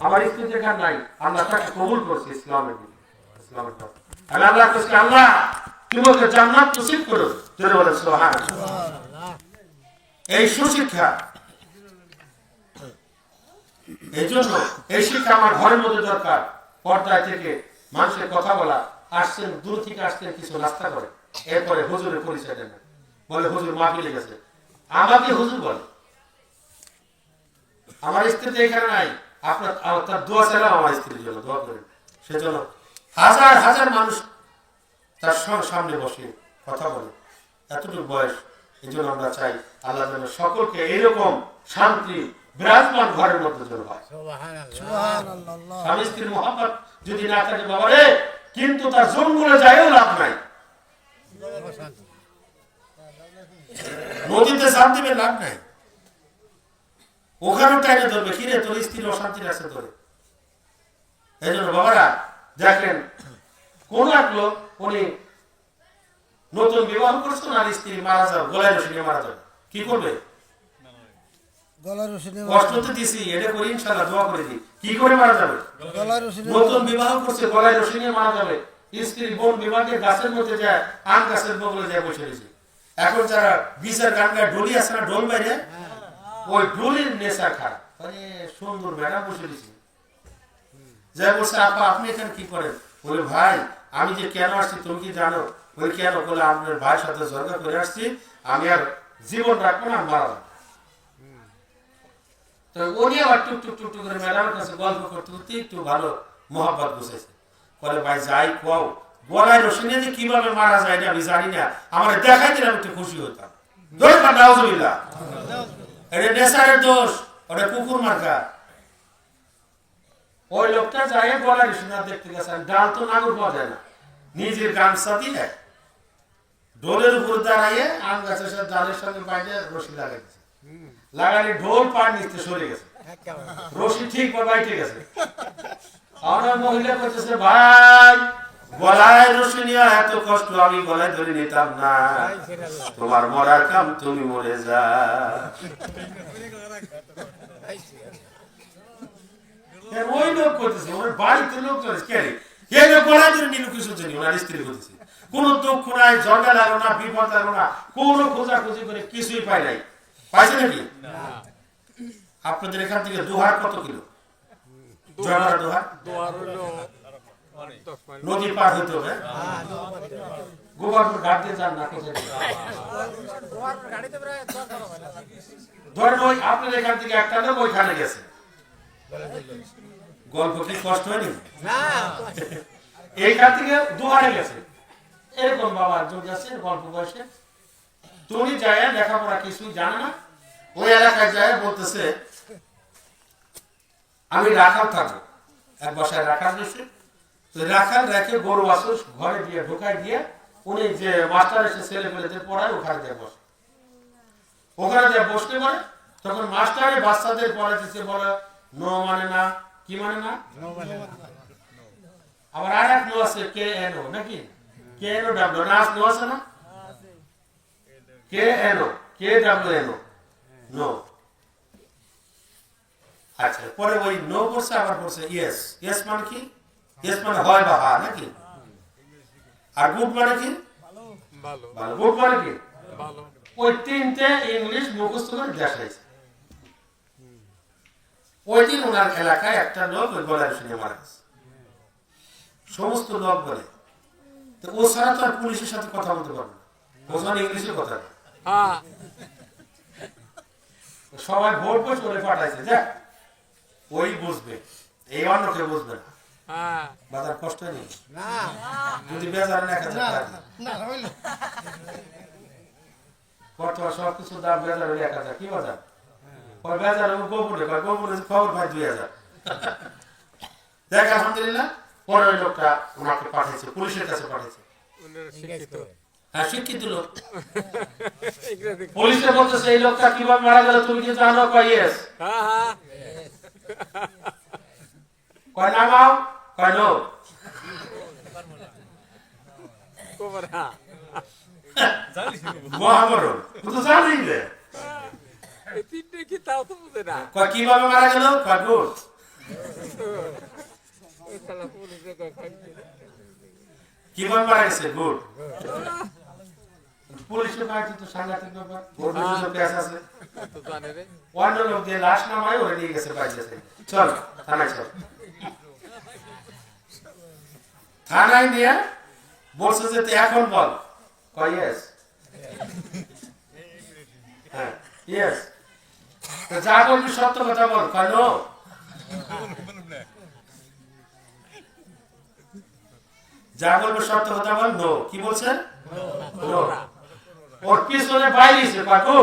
আমার স্ত্রী যেখানে নাই আল্লাহ তাকে কবুল করছে ইসলামের দিকে, ইসলামের পথে। আল্লাহ কইছে আল্লাহ তুমি ওকে জান্নাত নসিব করো, জোরে বলে সুবহানাল্লাহ। এই সুশিক্ষা, এই জন্য এই শিক্ষা আমার ঘরের মধ্যে দরকার। পর্দায় থেকে মানুষের কথা বলা, আসছেন দূর থেকে আসছেন কিছু নাস্তা করে, এরপরে হুজুরের পরিচয় দেন, বলে হুজুর মাহফিলে গেছে, আমাকে হুজুর বলে। আমার স্ত্রী তো এখানে নাই, আপনার তার দোয়া চাইলাম আমার স্ত্রীর জন্য, দোয়া করেন। সেজন্য হাজার হাজার মানুষ তার সামনে বসে কথা বলে, এতটুকু বয়স। এই জন্য আমরা চাই আল্লাহ যেন সকলকে এইরকম শান্তি বিরাজমান ঘরের মধ্যে যেন হয়। স্বামী স্ত্রীর মহব্বত যদি না থাকে বাবা রে, কিন্তু তার জঙ্গলে যায়ও লাভ নাই, নদীতে জান দিবে লাভ নাই, ওখানেও টাইনে ধরবে, কিরে তোর স্ত্রীর অশান্তি আছে তোরে। এই জন্য বাবারা দেখেন, কোন এক লোক উনি নতুন বিবাহ করছেন আর স্ত্রী মারা যাবে, গলায় রশি নিয়ে মারা যাবে, কি করবে? কষ্ট তো দিছি, এটা করি ইনশাআল্লাহ, দোয়া করে দিই, কি করে মারা যাবে? নতুন বিবাহ করছে, গলায় রশি নিয়ে মারা যাবে। স্ত্রী বোন বিবাহে গাছের মধ্যে যায়, আম গাছের বগলে যায় বসে রয়েছে। এখন যারা বিচার গাঙ্গায় ডলি আছে না, ডোল বাইরে, ওই ডলির নেশা খায়, মানে সুন্দর ম্যাডাম বসে রয়েছে, যাই বলছে আপা আপনি এখানে কি করেন? বলে ভাই আমি যে কেন আসছি তুমি কি জানো? ওই কেন? বলে আপনার ভাইয়ের সাথে ঝগড়া করে আসছি, আমি আর জীবন রাখবো না, মারা যাবো। তো উনি আবার টুক টুক টুক টুক করে ম্যাডামের কাছে গল্প করতে করতে একটু ভালো মহব্বত বুঝেছে। বলে ভাই যাই কও, গলায় রশি নিয়ে যে কিভাবে মারা যায় এটা আমি জানি না, আমার দেখাই দিলে আমি একটু খুশি হতাম। এটা নেশারের দোষ, ওটা কুকুর মার্কা। ওই লোকটা যায় গলায় রশি না দেখতে গেছেন, ডাল তো নাগর পাওয়া যায় না, নিজের গামছা দিয়ে ঢোলের উপর দাঁড়াইয়ে আম গাছের সাথে ডালের সঙ্গে বাইরে রশি লাগাইছে, লাগালে ঢোল পার নিতে সরে গেছে, রশি ঠিক বাইটে গেছে। আমার মহিলা করতেছে ভাই গলায় রশি নিয়ে এত কষ্ট আমি গলায় ধরে নিতাম না, তোমার মরার কাম তুমি মরে যা। ওই লোক করতেছে, ওর বাড়িতে লোক চলেছে, কে রে গলায় ধরে নিল কিছু জানি, ওনার স্ত্রী করতেছে। কোন দুঃখ নাই, ঝগড়া লাগলো না, বিপদ লাগলো না, কোন খোঁজাখুঁজি করে কিছুই পাই নাই। পাইছে নাকি? আপনাদের এখান থেকে দোহার কত কিলো? নদী পার হইতে হবে, গোবরপুর ঘাট দিয়ে যান না, ধরেন ওই আপনাদের এখান থেকে একটা লোক ওইখানে গেছে, গল্প কি কষ্ট হয়নি? এইখান থেকে দোহারে গেছে, এরকম বাবা একজন গেছে গল্প বয়সে, তুমি যায় লেখাপড়া কিছুই জানে না, ওই এলাকায় যায় বলতেছে আমি রাখাল থাকবো, এক বাসায় রাখাল দিচ্ছে, রাখাল রেখে গরু বাছুর ঘরে দিয়ে ঢোকায় দিয়ে উনি যে মাস্টার এসে ছেলে পেলেদের পড়ায় ওখানে দিয়ে বসে, ওখানে দিয়ে বসতে পারে। তখন মাস্টারে বাচ্চাদের পড়াইতেছে, বলে নো মানে না, কি মানে না, আবার আর এক নো আছে কে এন ও, নাকি কে এন ও ডাব্লিউ, না নো আছে না, K N O, K W N O, no. আচ্ছা, পরে ওই নো পড়ছে, আবার পড়ছে ইয়েস। ইয়েস মানে কি? ইয়েস মানে হয় বা হ্যাঁ, নাকি? আর গুড মানে কি? ভালো। গুড মানে কি? ভালো। ওই তিনটে ইংলিশ মুখস্থ করে দেখাইছে। ওই দিন ওনার এলাকায় একটা লোক ওই গলায় শুনে মারা গেছে, সমস্ত লোক বলে। তো ও ছাড়া তো আর পুলিশের সাথে কথা বলতে পারবে না, ও মানে ইংলিশে কথা বলে। সবাই ভোট করে চলে পাঠাইছে, দেখ ওই বুঝবে, এই অন্য কেউ বুঝবে না। বাজার কষ্ট নেই, যদি বেজার লেখা যায় বর্তমান সবকিছু দাম বেজারে লেখা যায়, কি বাজার বেজার গোবরে গোবরে খবর ভাই 2000 দেখ। আলহামদুলিল্লাহ পরে ওই লোকটা ওনাকে পাঠিয়েছে, পুলিশের কাছে পাঠিয়েছে। হ্যাঁ, শিক্ষিত লোক। পুলিশে বলতেছে এই লোকটা কিভাবে মারা গেল তুমি কি জানো? কয় ইয়েস। কয় নামাও, কয় নো। মহামরণ তুই জানিস না, কয় কিভাবে মারা গেল? কয় গুড। কিভাবে মারা গেছে? গুড। পুলিশের পার্টি তো সাংঘাতিক ব্যাপার, ওর কিছু কেস আছে, অন্য লোক দিয়ে লাশ নামায় ওরে নিয়ে গেছে পাইছে। চল থানায় চল। থানায় নিয়ে বলছে যে তুই এখন বল। কয় ইয়েস, হ্যাঁ ইয়েস। যা বলবি সত্য কথা বল। কয় নো। যা বলবি সত্য কথা বল। নো। কি বলছে? নো। ওর পিছনে বাইরেছে পাকু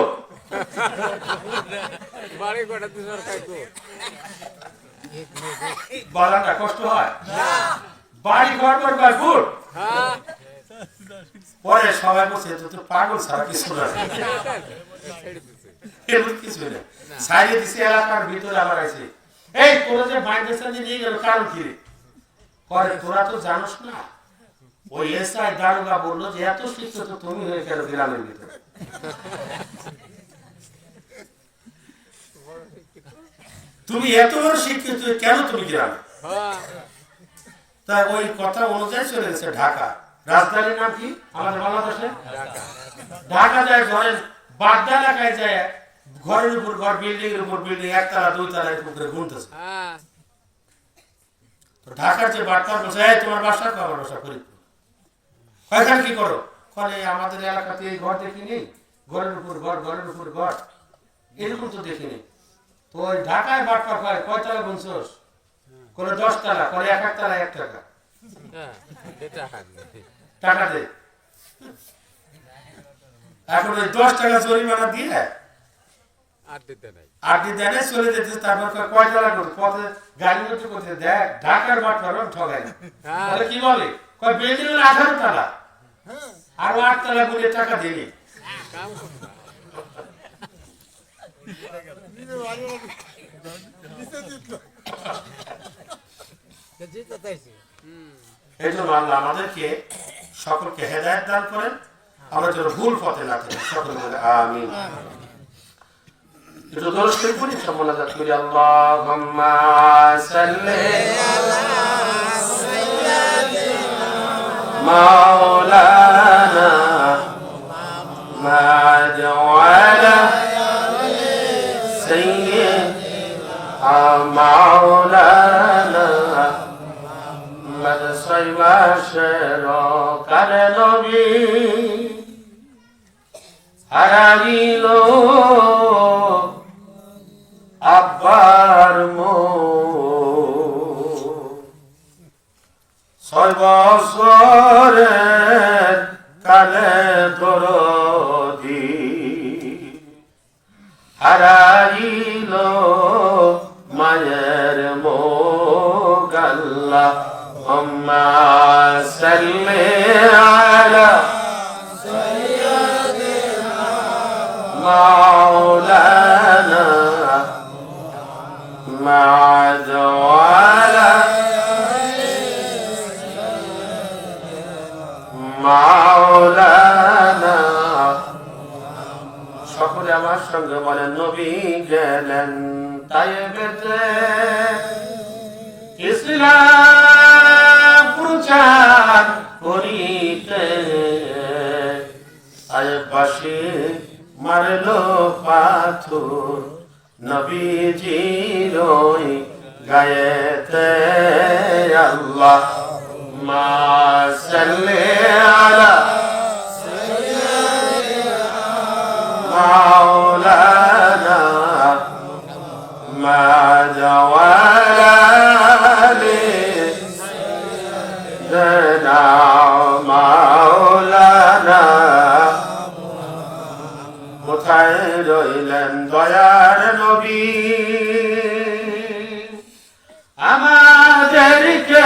বালাটা কষ্ট হয়, বাড়ি ঘর ঘর পাকু। পরে সবাই বলছে তো পাগল ছাড়া কিছু না, কিছু নেই। সাইডে দিছে এলাকার ভিতরে আমার আছে। এই তোরা যে বাইরে নিয়ে গেল কারণ কি? পরে তোরা তো জানোস না, ওই এসআই দারোগা বললো যে এত শিক্ষিত তুমি হয়ে গেল গ্রামের ভিতরে। তুমি এত বড় শিক্ষিত কেন তুমি গ্রামে? তাই ওই কথা অনুযায়ী চলে গেছে ঢাকা। রাজধানীর নাম কি আমাদের বাংলাদেশে? ঢাকা যায় ধরেন বাড্ডা এলাকায় যায়, ঘরের উপর ঘর, বিল্ডিং এর উপর বিল্ডিং, একতলা দুইতলা উপরে ঘুরতেছে। ঢাকার যে বার্তা বলছে তোমার বাসা, আমার বাসা ফরিদপুর। এখানে কি করো? ফলে আমাদের এলাকাতে এই ঘর দেখিনি, ঘরের উপর ঘর, ঘরের উপর ঘর, এরকম তো দেখিনি। তো ওই ঢাকায় বাটপা হয় কয়তলা বলছোস? করে 10 তলা, করে 1 তলা 1 টাকা টাকা দে। এখন ওই 10 টাকা জরিমানা দিয়ে আড্ডি দেয় না, চলে যেতে। তারপর কয় তলা করে পথে গাড়ি মতো করতে দেখ ঢাকার বাটপা ঠগায় না। তাহলে কি বলে? কয় বিল্ডিং 18 তলা আর 8 তলা বলে টাকা দিলি। এই জন্য আল্লাহ আমাদেরকে সকলকে হেদায়েত দান করেন, আমরা যেন ভুল পথে না থাকি। সকল বলে আমিন। একটু দরুদ শরীফ পড়ি, সব মোনাজাত করি। আল্লাহুম্মা সাল্লি আলা সাইয়্যিদিনা মাওলানা মুহাম্মাদ ওয়া আলা সাইয়্যিদিনা মাওলানা মুহাম্মাদ সাল্লাল্লাহু আলাইহি নবী হারাইল আব্বার মো 6 বছরের কালে দরদি হারাইল মায়ের মোগ। আল্লাহুম্মা সাল্লি আলা মাওলানা মুহাম্মাদ ওয়া আলা মাওলানা। সকলে আমার সঙ্গে বলেন নবী গেলেন তায়েবেতে, ইসলাম প্রচার করিতে। আয়েবাসী মারলো পাথর নবীজির ওই গায়েতে। আল্লাহুম্মা সাল্লি আলা মাওলানা মুহাম্মাদ ওয়া আলা আলি সাইয়্যিদিনা মাওলানা। কোথায় রইলেন দয়ার নবী, আমাদেরকে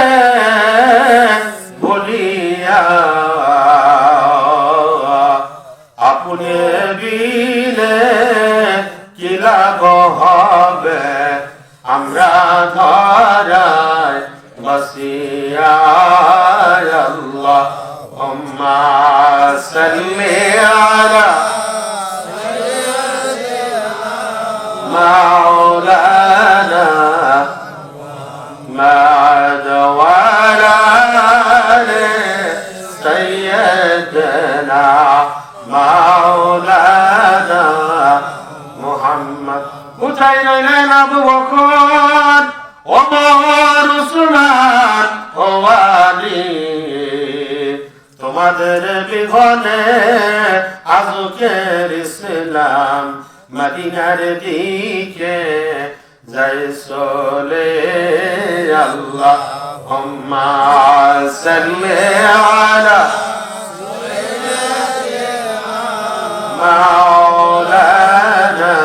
বলিয়া আপনি বিনে কি লাভ হবে, আমরা ধরায় বসিয়া। আল্লাহুম্মা সাল্লি আলা মাওলানা ওমর উসমান ও আলী তোমাদের বিঘনে আজকের ইসলাম মদিনার দিকে যাই চলে আল্লাহুম্মা সাল্লি আলা মাওলানা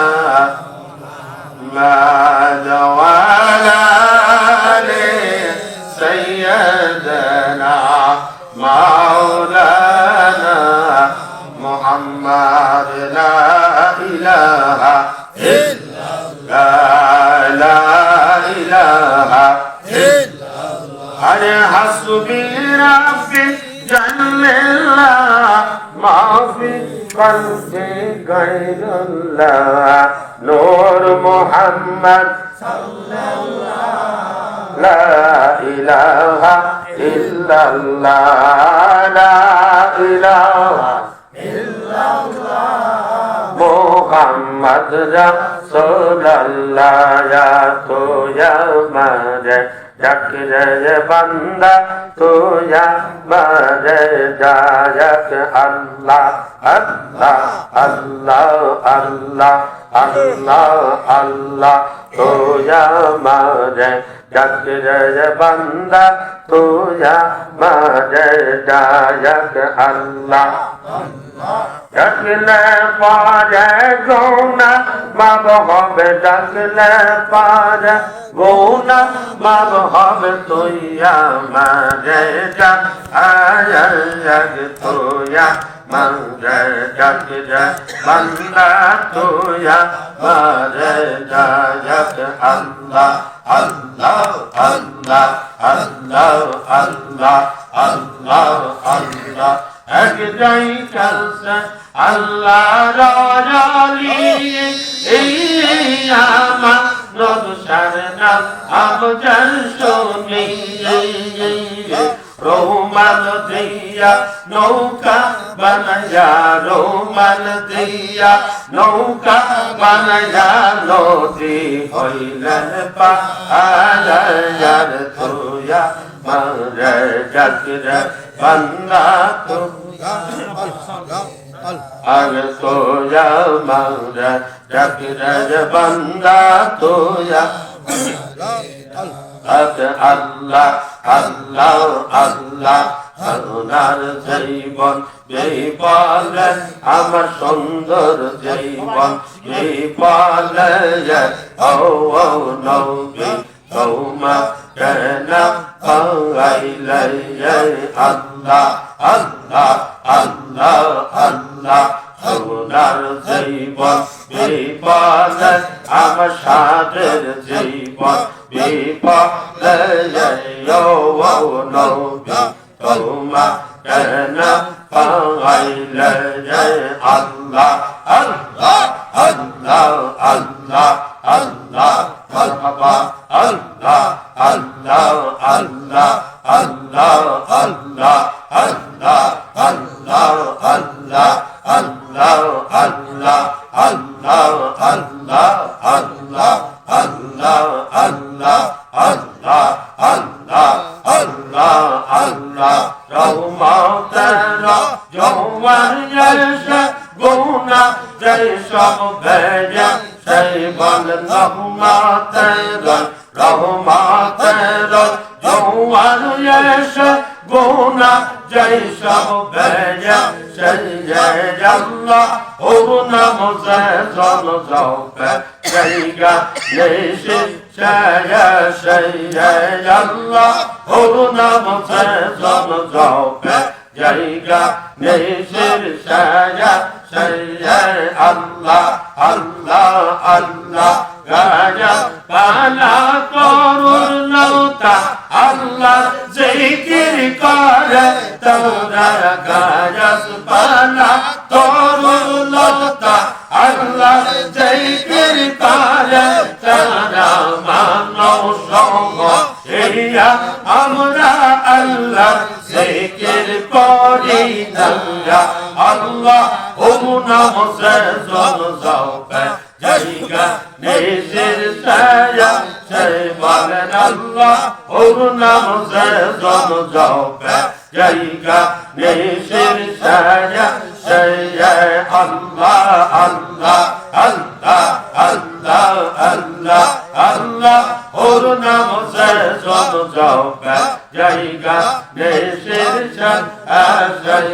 মুহাম্মদ ওয়া আলা আলি সাইয়্যিদানা মাওলানা মুহাম্মদ লা ইলাহা ইল্লাল্লাহ লা ইলাহা ইল্লাল্লাহ আরে হাসবি রাব্বি জাল্লাল্লাহ মাফি কলবি গায়রুল্লাহ নূর মুহাম্মদ সাল্লাল্লাহ লা ইলাহা ইল্লাল্লাহ লা ইলাহা ইল্লাল্লাহ মুহাম্মদ রাসূলুল্লাহ ইয়া তো ইয়া মারে জাকিরে বান্দা তো ইয়া মারে জায়াত আল্লাহ আল্লাহ আল্লাহ আল্লাহ আল্লাহ আল্লাহ তো ইয়া মারে জাকিরে বান্দা তো ইয়া মারে জায়াত আল্লাহ ডাকলে পারে গোনা মাব হবে ডাকলে পারে গোনা মাব হবে তুই আমারে ডাক আয়াক তুই আমারে ডাক রে বান্দা তুই আমারে ডাক আল্লাহ আল্লাহ আল্লাহ আল্লাহ আল্লাহ আল্লাহ আল্লাহ এক যাই চলছে আল্লাহ রাজালি এই আমার নদসার নাম আমজান শুনি রোমান দিয়া নৌকা বানায়া রোমান দিয়া নৌকা বানায়া নদী হইলেন পাহাড় তোয়া মারে জাগরে বান্দা তো আগে তোয়া মারে জাগরে বান্দা তোয়া আল্লাহ আল্লাহ আল্লাহ সোনার জীবন বিপালে আমার সুন্দর জীবন বিপালে ও নবী তোমা কেন পাইলে আল্লাহ আল্লাহ আল্লাহ আল্লাহ সোনার জীবন বিপালে আমার সাদের জীবন বিপালে ও নবী তোমা কেন পাইলে আল্লাহ আল্লাহ আল্লাহ আল্লাহ আল্লাহ মারহাবা আল্লাহ আল্লাহ আল্লাহ আল্লাহ আল্লাহ আল্লাহ আল্লাহ আল্লাহ আল্লাহ আল্লাহ আল্লাহ আল্লাহ আল্লাহ আল্লাহ আল্লাহ আল্লাহ আল্লাহ আল্লাহ আল্লাহ রহমতের জওয়ান এসে গুনাহ যেই সব ভেজে সেই বল রহমতের জওয়ান এসে গুনাহ যেই সব ভেজে সেই আল্লাহ ও নাম সে জন জপে জায়গা নেশে সেই আল্লাহ ও নাম সে জন জপে জায়গা নেশের সাজা সেই আল্লাহ আল্লাহ আল্লাহ গাজা পালা করুন নৌতা আল্লাহ জিকির করে তোরা গাজা পালা করুন নৌতা আল্লাহ জিকির করে তোরা মানব সঙ্গ ইয়া আমরা আল্লাহ জিকির করি না আল্লাহ ও নাম সে জন জপে জায়গা নিশির ছায়া সেই বলেন আল্লাহ ওর নাম সে জন যাবে জায়গা নিশির ছায়া সেই আল্লাহ আল্লাহ আল্লাহ আল্লাহ আল্লাহ আল্লাহ ওর নাম সে জন যাবে জায়গা নিশির ছায়া সেই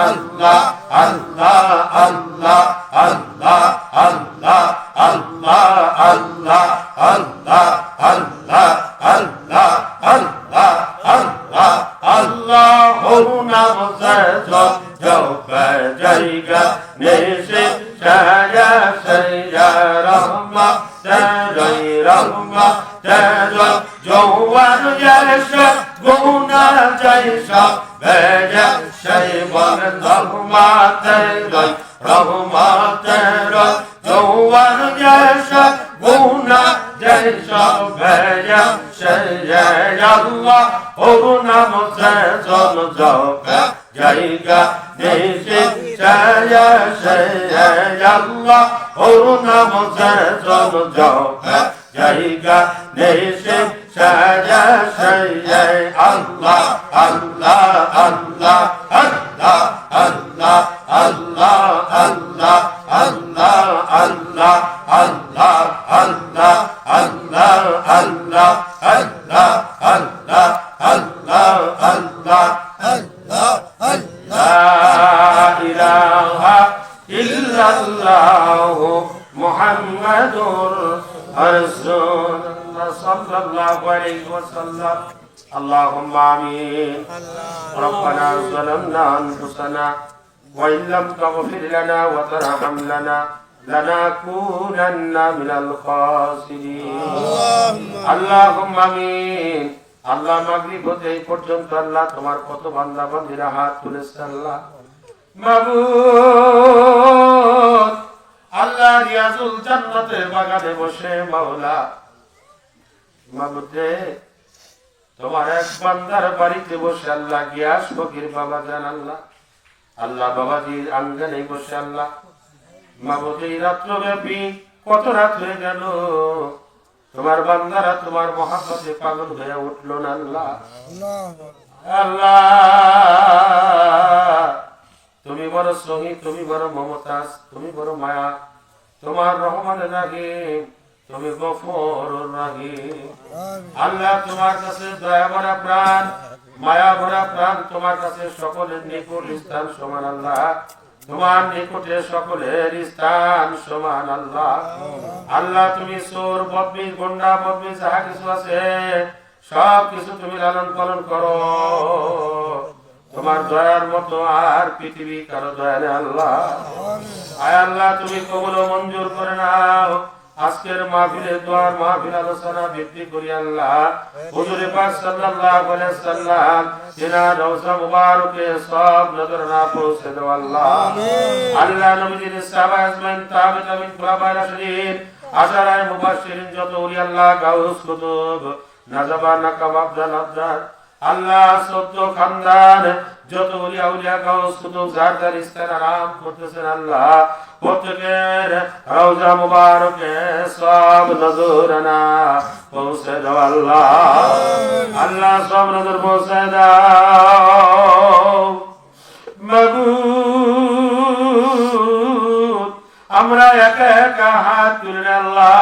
আল্লাহ আল্লাহ আল্লাহ আল্লাহ আল্লাহ আল্লাহ আল্লাহ আল্লাহ আল্লাহ আল্লাহ আল্লাহ আল্লাহ আল্লাহ নাম সে যাবে জায়গা নিশে ছায়া সাইয়া রহমা তেরই রহমা তেরই জওয়ান জায়সা গুনা জায়সা বেজা সেই বলেন রহমা তেরই রহমা তেরই জওয়ান জায়সা গুনা জায়সা বেজা সেই আল্লাহ ওর নাম সে জন যাবে জায়গা নিশে ছায়া সেই আল্লাহ ওর নাম সে জন যাবে জায়গা নিশে ছায়া সেই আল্লাহ আল্লাহ আল্লাহ আল্লাহ আল্লাহ আল্লাহ আল্লাহ আল্লাহ আল্লাহ আল্লাহ আল্লাহ আল্লাহ আল্লাহ আল্লাহ আল্লাহ আল্লাহ আল্লাহ আল্লাহ লা ইলাহা ইল্লাল্লাহ মুহাম্মাদুর রাসূলুল্লাহ সাল্লাল্লাহু আলাইহি ওয়াসাল্লাম আল্লাহুম্মা আমিন রব্বানা যালামনা আনফুসানা ওয়া ইল্লাম তাগফির লানা ওয়া তারহাম লানা লানাকুনান্না মিনাল খাসিরিন আল্লাহুম্মা আমিন আল্লাহ মাগরিব হতে এই পর্যন্ত আল্লাহ তোমার কত বান্দা বান্দীরা হাত তুলেছে আল্লাহ মাবুদ আল্লাহ রিয়াজুল জান্নাতের বাগানে বসে মাওলা মাবুদ রে তোমার এক বান্দার বাড়িতে বসে আল্লাহ গিয়াস ফকির বাবা জান আল্লাহ আল্লাহ বাবাজির আঙ্গনে বসে আল্লাহ মাবুদ এই রাত্রব্যাপী কত রাত হয়ে গেল তোমার বান্দারা তোমার মহব্বতে পাগল হয়ে উঠল না আল্লাহ আল্লাহ তুমি বড় স্নেহী তুমি বড় মমতাজ তুমি বড় মায়া তোমার রহমান রাহিম তুমি গফুর রাহিম আল্লাহ তোমার কাছে দয়া ভরা প্রাণ মায়া ভরা প্রাণ তোমার কাছে সকলের নিকট স্থান সমান আল্লাহ তোমার নিকটে সকলের স্থান সমান আল্লাহ আল্লাহ তুমি চোর বদমিজ গুন্ডা বদমিজ যাহা কিছু আছে সব কিছু তুমি লালন পালন করো তোমার দয়ার মতো আর পৃথিবী কারো দয়া নেই আল্লাহ আয় আল্লাহ তুমি কবুল ও মঞ্জুর করে নাও আজকের মাহফিলে দোয়ার মাহফিল আলোচনা বৃদ্ধি করি আল্লাহ হুজুরে পাক সাল্লাল্লাহু আলাইহি ওয়াসাল্লাম জিনার রওজা মুবারকে সব নজরানা পৌঁছে দাও আল্লাহ আল্লাহ নবীজির সাহাবা আজমাইন তাবিঈন খুলাফায়ে রাশিদিন আশারায়ে মুবাশশিরিন যত ওলি আল্লাহ গাউস কুতুব নাজাবা নাকাব আব্দাল আব্দার আল্লাহ সদ্য খানদান যত ওলি আউলিয়া গাউস কুতুব যার স্থান আরাম করতেছেন আল্লাহ প্রত্যেকের রওজা মুবারকে সব নজরানা পৌঁছে দাও আল্লাহ আল্লাহ সব নজর পৌঁছে দাও মাবুদ আমরা একা একা হাত তুলে আল্লাহ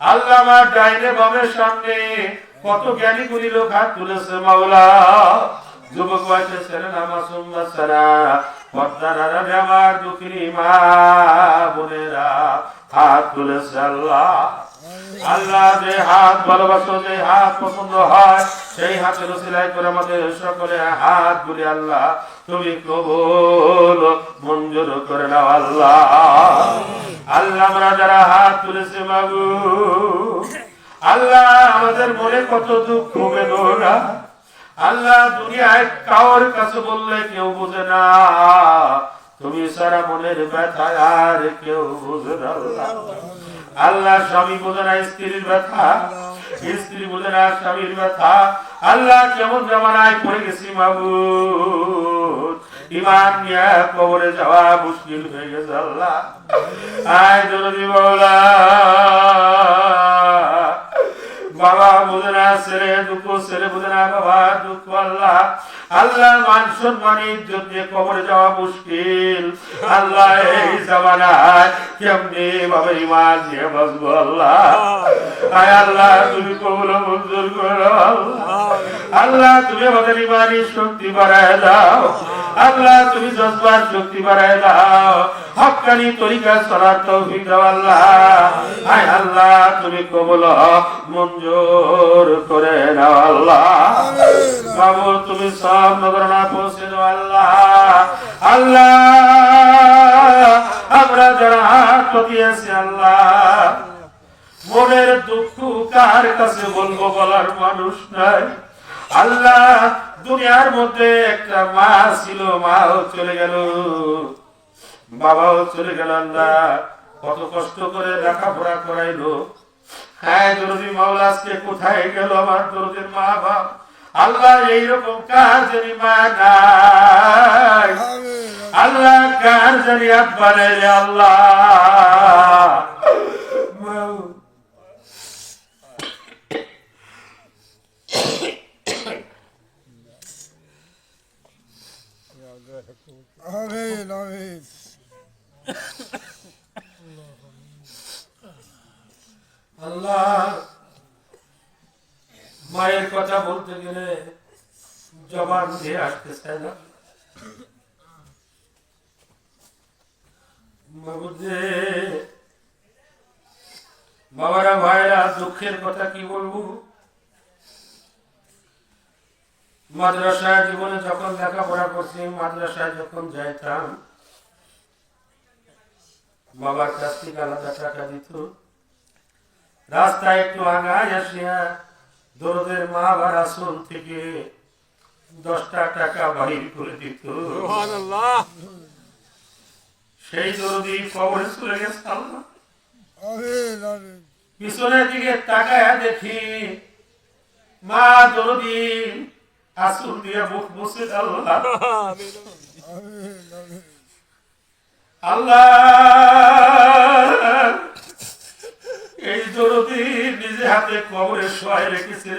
আল্লাহ আমার ডাইনে বামের সামনে কত জ্ঞানী গুণী লোক হাত তুলেছে মাওলা যুবক বয়সে ছেলেরা মাসুম বাচ্চারা পর্দারা আমার দুঃখিনী মা বোনেরা হাত তুলেছে আল্লাহ আল্লাহ যে হাত ভালোবাসো যে হাত পছন্দ হয় সেই হাতের উসিলায় করে আমাদের সকলে হাত গুলি আল্লাহ তুমি কবুল মঞ্জুর করে নাও আল্লাহ আল্লাহ আমরা যারা হাত তুলেছে মাবুদ আল্লাহ আমাদের মনে কত দুঃখ বেদনা আল্লাহ দুনিয়ায় কাউর কাছে বললে কেউ বুঝে না তুমি সারা মনের ব্যথা আর কেউ বুঝে না আল্লাহ স্বামী বুঝে না স্ত্রীর ব্যথা স্ত্রী বুঝে না স্বামীর ব্যথা আল্লাহ কেমন জামানায় পড়ে গেছি মাবুদ ইমান নিয়ে কবরে যাওয়া মুশকিল হয়ে গেছে আল্লাহ। আয় দরদি মাওলা, বাবা বুঝে না, ছেলে দুঃখ, ছেলে বুঝে না বাবা দুঃখ। আল্লাহ আল্লাহ মান সম্মান ইজ্জত দিয়ে কবরে যাওয়া মুশকিল আল্লাহ। এই জামানায় কেমনি ভাবে ইমান নিয়ে বাঁচবো আল্লাহ। আয় আল্লাহ তুমি কবুল মঞ্জুর করো আল্লাহ। তুমি আমাদের ইমানি শক্তি বাড়ায় দাও আল্লাহ। তুমি জজবার শক্তি বাড়ায় দাও। হক্কানি তরিকা চলার তৌফিক দাও আল্লাহ। আয় আল্লাহ তুমি কবুল মঞ্জুর করে নাও আল্লাহ। বাবু তুমি সব নজরানা পৌঁছে দাও আল্লাহ। আল্লাহ আমরা যারা হাত পাতিয়েছি আল্লাহ, মনের দুঃখ কার কাছে বলবো বলার মানুষ নাই আল্লাহ। দুনিয়ার মধ্যে একটা মা ছিল, মাও চলে গেল, বাবাও চলে গেল আল্লাহ। কত কষ্ট করে লেখাপড়া করাইলো। হ্যাঁ দরদি মাওলা আজকে কোথায় গেল আমার দরদের মা বাপ আল্লাহ। এইরকম কার জানি মা নাই আল্লাহ, কার জানি আব্বা নাই রে আল্লাহ। আমিন আমিন। আল্লাহ মায়ের কথা বলতে গেলে জবান দিয়ে আসতে চায় না। বাবারা ভাইরা দুঃখের কথা কি বলবো। মাদ্রাসায় জীবনে যখন লেখাপড়া করছি, মাদ্রাসায় যখন যাইতাম, বাবার কাছ থেকে আলাদা টাকা দিত। রাস্তায় একটু আগায় আসিয়া দরদের মা বা রাসূল থেকে 10টা টাকা বাহির করে দিত। সেই দরদি কবরে চলে গেছে আল্লাহ। পিছনের দিকে তাকায় দেখি মা দরদি আসল দিয়ে মুখ মুছে আল্লাহ। আল্লাহ এই দরদি নিজে হাতে কবরে শোয়াই রেখেছে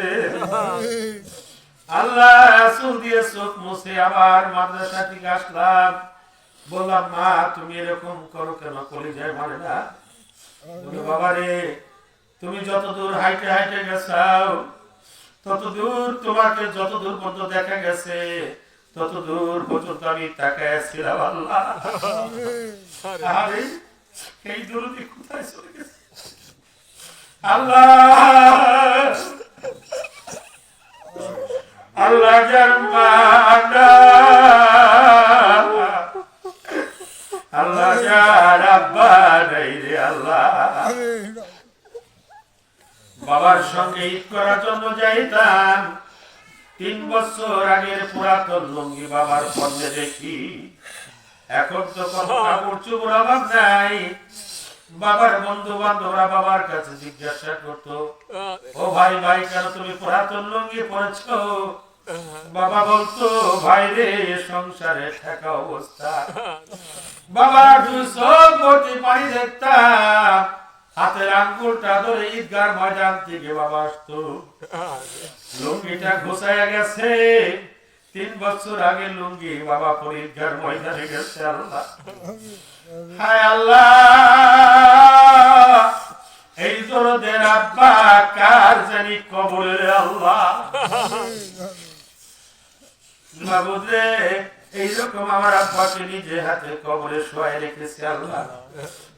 আল্লাহ। আসল দিয়ে চোখ মুছে আবার মাদ্রাসা থেকে আসলাম। বললাম মা তুমি এরকম করো কেন? কলিজায় মানে না। বাবা রে তুমি যতদূর হাইটে হাইটে গেছাও, ততদূর তোমাকে যতদূর পর্যন্ত দেখা গেছে ততদূর পর্যন্ত আমি তাকায় ছিলাম আল্লাহ। আরে এই দরদি কোথায় চলে গেছে আল্লাহ। আল্লাহ জান্নাত আল্লাহ জারাব্বা নাই রে আল্লাহ। বাবার সঙ্গে ঈদ করার জন্য যাইতাম। 3 বছর আগের পুরাতন লুঙ্গি বাবার পরনে দেখি। এখন তো কোনো কাপড় চোপড় অভাব নাই। বাবার বন্ধু বান্ধবরা বাবার কাছে জিজ্ঞাসা করতো, ও ভাই ভাই কেন তুমি পুরাতন লুঙ্গি পরেছো? বাবা বলতো ভাই রে সংসারে থাকা অবস্থা। বাবা চোখ ভর্তি পানি দেখতাম। হাতের আঙ্গুলটা ধরে ঈদগার ময়দান থেকে বাবা আসতো। লুঙ্গিটা ঘুষাইয়া গেছে। 3 বছর আগে লুঙ্গি বাবা পরে ঈদগার ময়দানে গেছে আল্লাহ। হায় আল্লাহ এই দরদের আব্বা কার জানি কবরে রে আল্লাহ। মাবুদ রে এইরকম আমার আব্বাকে নিজে হাতে কবরে শোয়াই রেখেছে আল্লাহ।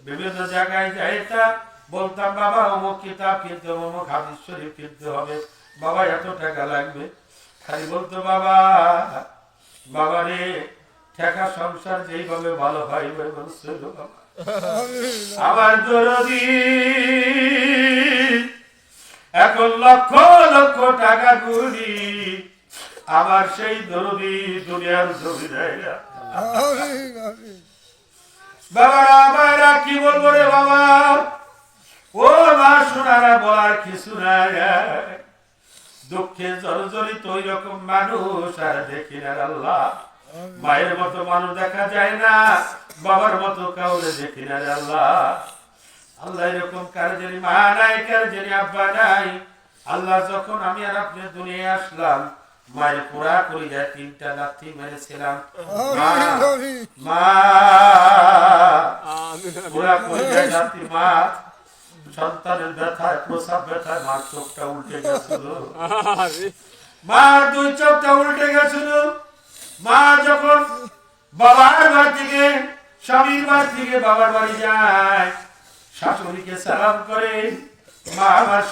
বিভিন্ন জায়গায় যাইতাম, বলতাম বাবা অমুক কিতাব কিনতে হবে, অমুক হাদিস শরীফ কিনতে হবে, বাবা এত টাকা লাগবে। খালি বলতো বাবা বাবা রে টাকা সংসার যেইভাবে ভালো হয় বলছিল বাবা। আমার দরদি এখন লক্ষ লক্ষ টাকা গুলি আমার সেই দরদি দুনিয়ার ছবি দেয় না। বাবারা আমারা কি বলবো রে বাবা? ও মা সোনারা বলার কিছু নাই। দুঃখে জর্জরিত ওই রকম মানুষ আর দেখি না আল্লাহ। মায়ের মতো মানুষ দেখা যায় না, বাবার মতো কাউরে দেখি না রে আল্লাহ। আল্লাহ এরকম কার জানি মা নাই, কার জানি আব্বা নাই। আল্লাহ যখন আমি আর আপনি দুনিয়ায় আসলাম, মায়ের পুরা করে যায় 3টা লাথি মেরেছিলাম। মা পুরা করে যায় লাথি। মা সন্তানের ব্যথায়, প্রসাব ব্যথায় মার চোখটা উল্টে গেছিল, মার 2 চোখটা উল্টে গেছিল। মা যখন বাবার বাড়ি থেকে, স্বামীর বাড়ি থেকে বাবার বাড়ি যায়, শাশুড়িকে সালাম করে, মা আমার